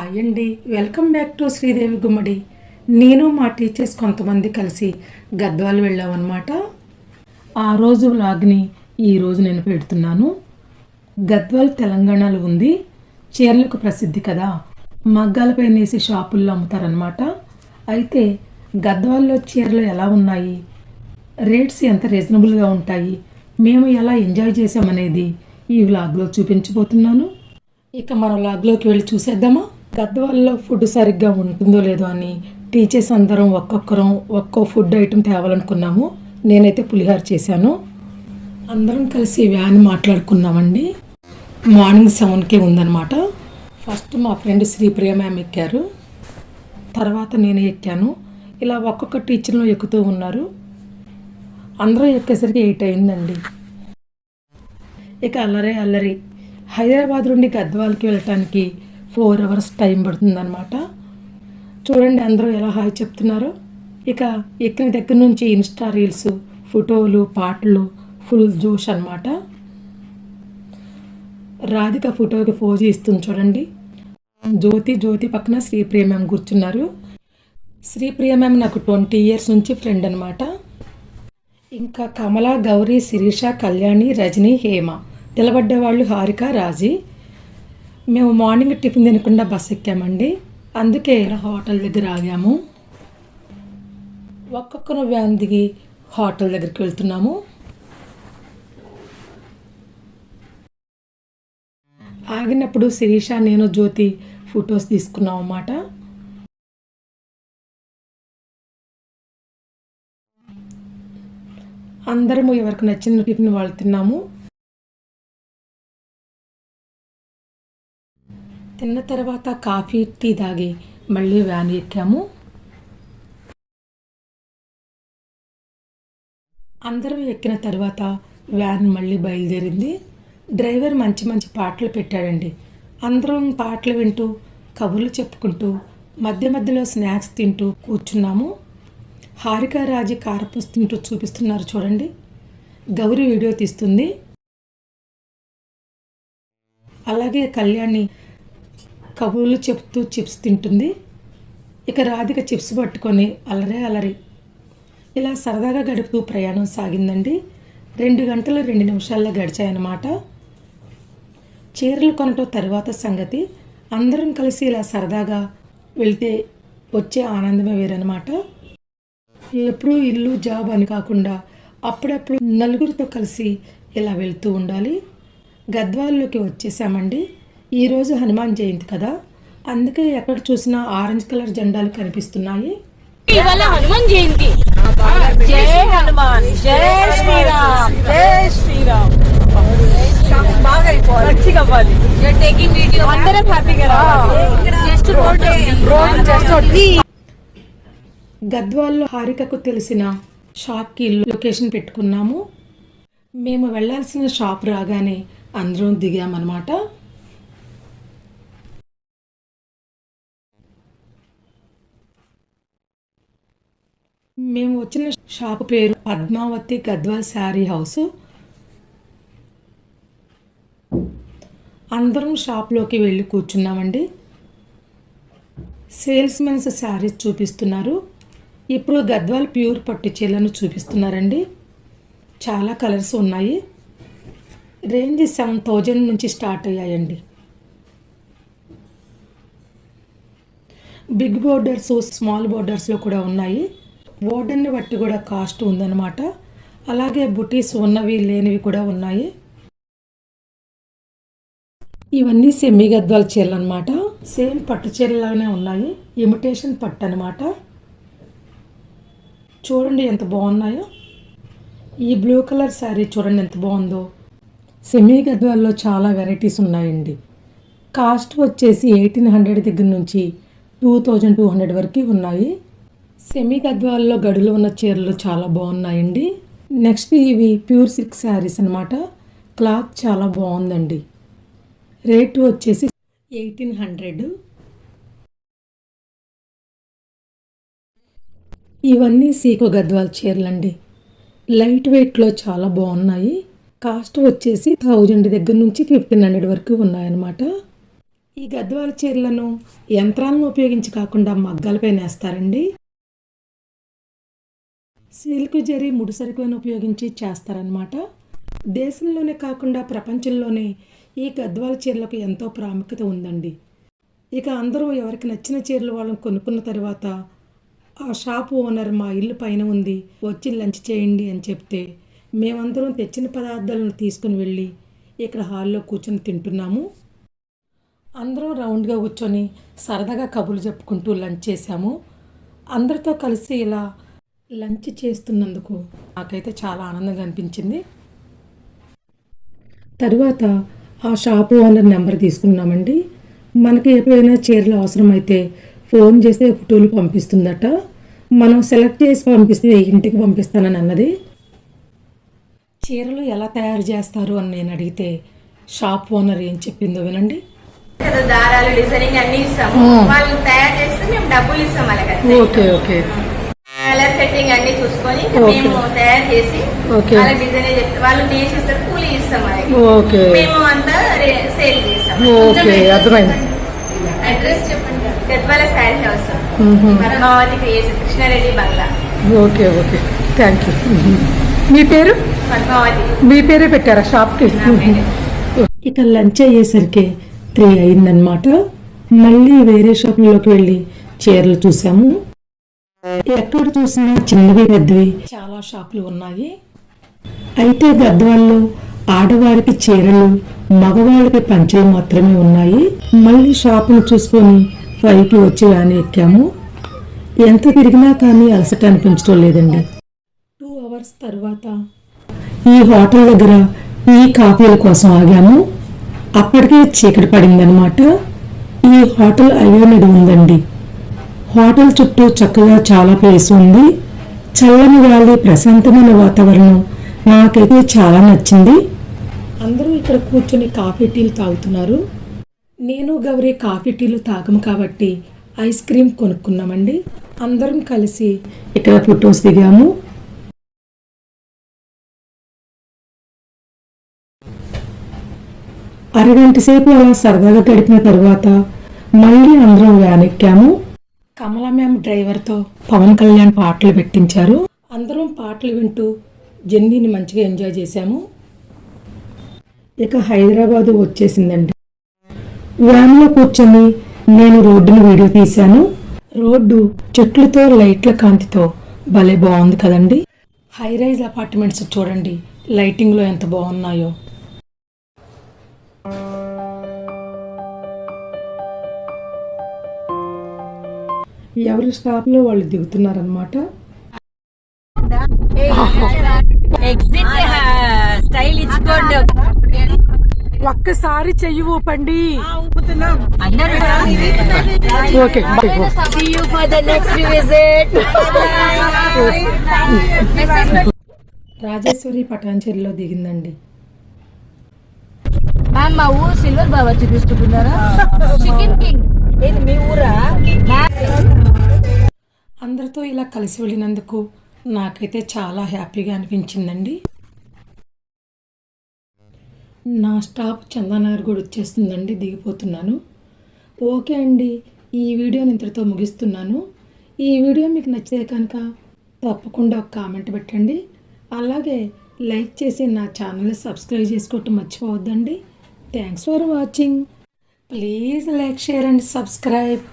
Hi అండి, welcome back to Sridevi గుమ్మడి. నేను మా టీచర్స్ కొంతమంది కలిసి గద్వాల్ వెళ్ళామన్నమాట. ఆ రోజు వ్లాగ్ని ఈరోజు నేను పెడుతున్నాను. గద్వాల్ తెలంగాణలో ఉంది. చీరలకు ప్రసిద్ధి కదా, మగ్గాలపై నేసి షాపుల్లో అమ్ముతారనమాట. అయితే గద్వాల్లో చీరలు ఎలా ఉన్నాయి, రేట్స్ ఎంత రీజనబుల్గా ఉంటాయి, మేము ఎలా ఎంజాయ్ చేసామనేది ఈ వ్లాగ్లో చూపించబోతున్నాను. ఇక మన వ్లాగ్లోకి వెళ్ళి చూసేద్దామా. గద్వాల్లో ఫుడ్ సరిగ్గా ఉంటుందో లేదో అని టీచర్స్ అందరం ఒక్కో ఫుడ్ ఐటెం తేవాలనుకున్నాము. నేనైతే పులిహోర చేశాను. అందరం కలిసి వ్యాన్ మాట్లాడుకున్నామండి. మార్నింగ్ 7కే ఉందన్నమాట. ఫస్ట్ మా ఫ్రెండ్ శ్రీప్రియ మ్యామ్ ఎక్కారు, తర్వాత నేను ఎక్కాను. ఇలా ఒక్కొక్క టీచర్లో ఎక్కుతూ ఉన్నారు. అందరూ ఎక్కేసరికి 8 అయిందండి. ఇక అల్లరి హైదరాబాద్ నుండి గద్వాల్కి వెళ్ళటానికి 4 hours టైం పడుతుందన్నమాట. చూడండి అందరూ ఎలా హాయ్ చెప్తున్నారో. ఇక ఎక్కిన దగ్గర నుంచి ఇన్స్టా రీల్స్, ఫోటోలు, పాటలు ఫుల్ జోష్ అనమాట. రాధిక ఫోటోకి పోజ్ ఇస్తుంది చూడండి. జ్యోతి పక్కన శ్రీప్రియ మ్యామ్ కూర్చున్నారు. శ్రీప్రియ మ్యామ్ నాకు 20 years నుంచి ఫ్రెండ్ అనమాట. ఇంకా కమల, గౌరీ, శిరీష, కళ్యాణి, రజని, హేమ నిలబడ్డవాళ్ళు హారిక, రాజీ. మేము మార్నింగ్ టిఫిన్ తినకుండా బస్ ఎక్కామండి. అందుకే హోటల్ దగ్గర ఆగాము. ఒక్కొక్కరు వ్యాన్ దిగి హోటల్ దగ్గరికి వెళ్తున్నాము. ఆగినప్పుడు శిరీష, నేను, జ్యోతి ఫొటోస్ తీసుకున్నాం అన్నమాట. అందరము ఎవరికి నచ్చిన టిఫిన్ వాళ్ళు తిన్నాము. తిన్న తర్వాత కాఫీ, టీ తాగి మళ్ళీ వ్యాన్ ఎక్కాము. అందరం ఎక్కిన తర్వాత వ్యాన్ మళ్ళీ బయలుదేరింది. డ్రైవర్ మంచి పాటలు పెట్టాడండి. అందరం పాటలు వింటూ కబుర్లు చెప్పుకుంటూ మధ్యలో స్నాక్స్ తింటూ కూర్చున్నాము. హారిక, రాజీ కారపూస తింటూ చూపిస్తున్నారు చూడండి. గౌరీ వీడియో తీస్తుంది. అలాగే కళ్యాణి కబుర్లు చెప్తూ చిప్స్ తింటుంది. ఇక రాధిక చిప్స్ పట్టుకొని అల్లరి ఇలా సరదాగా గడుపుతూ ప్రయాణం సాగిందండి. 2 గంటలు 2 నిమిషాల్లో గడిచాయన్నమాట. చీరలు కొనటం తర్వాత సంగతి. అందరం కలిసి ఇలా సరదాగా వెళ్తే వచ్చే ఆనందమే వేరనమాట. ఎప్పుడూ ఇల్లు జాబ్ అని కాకుండా అప్పుడప్పుడు నలుగురితో కలిసి ఇలా వెళ్తూ ఉండాలి. గద్వాల్లోకి వచ్చేసామండి. ఈరోజు హనుమాన్ జయంతి కదా, అందుకే ఎక్కడ చూసినా ఆరెంజ్ కలర్ జెండాలు కనిపిస్తున్నాయి. ఇవాళ హనుమాన్ జయంతి. జై హనుమాన్, జై శ్రీరామ్, జై శ్రీరామ్. బాగా మంచిగా అవ్వాలి. టేకింగ్ వీడియో అందరం హ్యాపీగా రావాలి. గద్వాల్లో హారికకు తెలిసిన షాప్కి లొకేషన్ పెట్టుకున్నాము. మేము వెళ్ళాల్సిన షాప్ రాగానే అందరం దిగామన్నమాట. మేము వచ్చిన షాప్ పేరు పద్మావతి గద్వాల్ శారీ హౌస్. అందరం షాప్లోకి వెళ్ళి కూర్చున్నామండి. సేల్స్ మెన్స్ శారీస్ చూపిస్తున్నారు. ఇప్పుడు గద్వాల్ ప్యూర్ పట్టు చీరలను చూపిస్తున్నారండి. చాలా కలర్స్ ఉన్నాయి. రేంజ్ 7,000 నుంచి స్టార్ట్ అయ్యాయండి. బిగ్ బోర్డర్స్, స్మాల్ బోర్డర్స్లో కూడా ఉన్నాయి. బోర్డర్ని బట్టి కూడా కాస్ట్ ఉందన్నమాట. అలాగే బుటీస్ ఉన్నవి లేనివి కూడా ఉన్నాయి. ఇవన్నీ సెమీ గద్వాల్ చీరలు అనమాట. సేమ్ పట్టు చీరలాగానే ఉన్నాయి. ఇమిటేషన్ పట్టు అనమాట. చూడండి ఎంత బాగున్నాయో. ఈ బ్లూ కలర్ శారీ చూడండి ఎంత బాగుందో. సెమీ గద్వాల్లో చాలా వెరైటీస్ ఉన్నాయండి. కాస్ట్ వచ్చేసి 1800 దగ్గర నుంచి 2200 వరకు ఉన్నాయి. సెమీ గద్వాల్లో గడులు ఉన్న చీరలు చాలా బాగున్నాయండి. నెక్స్ట్ ఇవి ప్యూర్ సిల్క్ శారీస్ అనమాట. క్లాత్ చాలా బాగుందండి. రేటు వచ్చేసి 1800. ఇవన్నీ సీకో గద్వాల్ చీరలండి. లైట్ వెయిట్లో చాలా బాగున్నాయి. కాస్ట్ వచ్చేసి 1000 దగ్గర నుంచి 1500 వరకు ఉన్నాయన్నమాట. ఈ గద్వాల చీరలను యంత్రాలను ఉపయోగించి కాకుండా మగ్గాలపై నేస్తారండి. సిల్క్ జరీ ముడిసరుకులను ఉపయోగించి చేస్తారనమాట. దేశంలోనే కాకుండా ప్రపంచంలోనే ఈ గద్వాల చీరలకు ఎంతో ప్రాముఖ్యత ఉందండి. ఇక అందరూ ఎవరికి నచ్చిన చీరలు వాళ్ళని కొనుక్కున్న తర్వాత ఆ షాప్ ఓనర్ మా ఇల్లు పైన ఉంది, వచ్చి లంచ్ చేయండి అని చెప్తే మేమందరం తెచ్చిన పదార్థాలను తీసుకుని వెళ్ళి ఇక్కడ హాల్లో కూర్చొని తింటున్నాము. అందరం రౌండ్గా కూర్చొని సరదాగా కబుర్లు చెప్పుకుంటూ లంచ్ చేసాము. అందరితో కలిసి ఇలా లంచ్ చేస్తున్నందుకు నాకైతే చాలా ఆనందంగా అనిపించింది. తరువాత ఆ షాప్ ఓనర్ నెంబర్ తీసుకున్నామండి. మనకి ఎప్పుడైనా చీరలు అవసరమైతే ఫోన్ చేస్తే ఫోటోలు పంపిస్తుందట. మనం సెలెక్ట్ చేసి పంపిస్తే ఇంటికి పంపిస్తానని అన్నది. చీరలు ఎలా తయారు చేస్తారు అని నేను అడిగితే షాప్ ఓనర్ ఏం చెప్పిందో వినండి. దారాలు డిజైనింగ్ అన్ని ఇస్తాము, వాళ్ళు తయారు చేస్తే మేము డబ్బులు ఇస్తాం అలాగే. Okay okay. కలర్ సెట్టింగ్ అన్ని చూసుకొని మేము తయారు చేసి వాళ్ళ డిజైన్ చెప్తే వాళ్ళు నేసిస్తారు, కూలీ ఇస్తాం అలాగే. ఓకే మేము అంతా సేల్ చేస్తాం. ఓకే, అర్థమైంది. అడ్రస్ చెప్పండి. Gadwal sari house, Padmavati creation, Krishna Reddy bungalow. Okay okay, thank you. మీ పేరు? పద్మావతి. మీ పేరే పెట్టారా షాప్కి? ఇక లంచ్ అయ్యేసరికి 3 అయిందనమాట. మళ్ళీ వేరే షాపుల్లోకి వెళ్ళి చీరలు చూసాము. ఎక్కడ చూసినా చిన్నవి పెద్దవి చాలా షాపులు ఉన్నాయి. అయితే గద్వాల్లో ఆడవారికి చీరలు, మగవాళ్ళకి పంచలు మాత్రమే ఉన్నాయి. మళ్ళీ షాపును చూసుకొని పైకి వచ్చి వ్యాన్ ఎక్కాము. ఎంత తిరిగినా కానీ అలసట అనిపించడం లేదండి. 2 అవర్స్ తర్వాత ఈ హోటల్ దగ్గర ఈ కాఫీల కోసం ఆగాము. అప్పటికే చీకటి పడిందనమాట. ఈ హోటల్ హైవే మీద ఉందండి. హోటల్ చుట్టూ చక్కగా చాలా ప్లేస్ ఉంది. చల్లని గాలి, ప్రశాంతమైన వాతావరణం నాకైతే చాలా నచ్చింది. అందరూ ఇక్కడ కూర్చొని కాఫీ టీలు తాగుతున్నారు. నేను గౌరీ కాఫీ టీలు తాగము కాబట్టి ఐస్ క్రీమ్ కొనుక్కున్నామండి. అందరం కలిసి ఇక్కడ ఫొటోస్ దిగాము. అరగంట సేపు అలా సరదాగా గడిపిన తర్వాత మళ్ళీ అందరం వ్యాన్ ఎక్కాము. కమలా మ్యామ్ డ్రైవర్తో పవన్ కళ్యాణ్ పాటలు పెట్టించారు. అందరం పాటలు వింటూ జర్నీని మంచిగా ఎంజాయ్ చేశాము. ఇక హైదరాబాదు వచ్చేసిందండి. వ్యాన్లో కూర్చొని నేను రోడ్డును వీడియో తీశాను. రోడ్డు చెట్లతో లైట్ల కాంతితో భలే బాగుంది కదండి. హై రైజ్ అపార్ట్మెంట్స్ చూడండి లైటింగ్లో ఎంత బాగున్నాయో. ఎవరి స్టాప్లో వాళ్ళు దిగుతున్నారనమాట. ఒక్కసారి చెయ్యి ఊపండి. ఓకే, రాజేశ్వరి పటాన్చెరులో దిగిందండి. మా ఊరు సిల్వర్ బాబా చూపిస్తున్నారా? చికెన్ కింగ్ ఏది మీ ఊరా? అందరితో ఇలా కలిసి వెళ్ళినందుకు నాకైతే చాలా హ్యాపీగా అనిపించిందండి. నా స్టాప్ చందానగర్ కూడా వచ్చేస్తుందండి, దిగిపోతున్నాను. ఓకే అండి, ఈ వీడియోని ఇంతటితో ముగిస్తున్నాను. ఈ వీడియో మీకు నచ్చితే కనుక తప్పకుండా ఒక కామెంట్ పెట్టండి. అలాగే లైక్ చేసి నా ఛానల్ని సబ్స్క్రైబ్ చేసుకోవటం మర్చిపోవద్దండి. Thanks for watching. Please like, share and subscribe.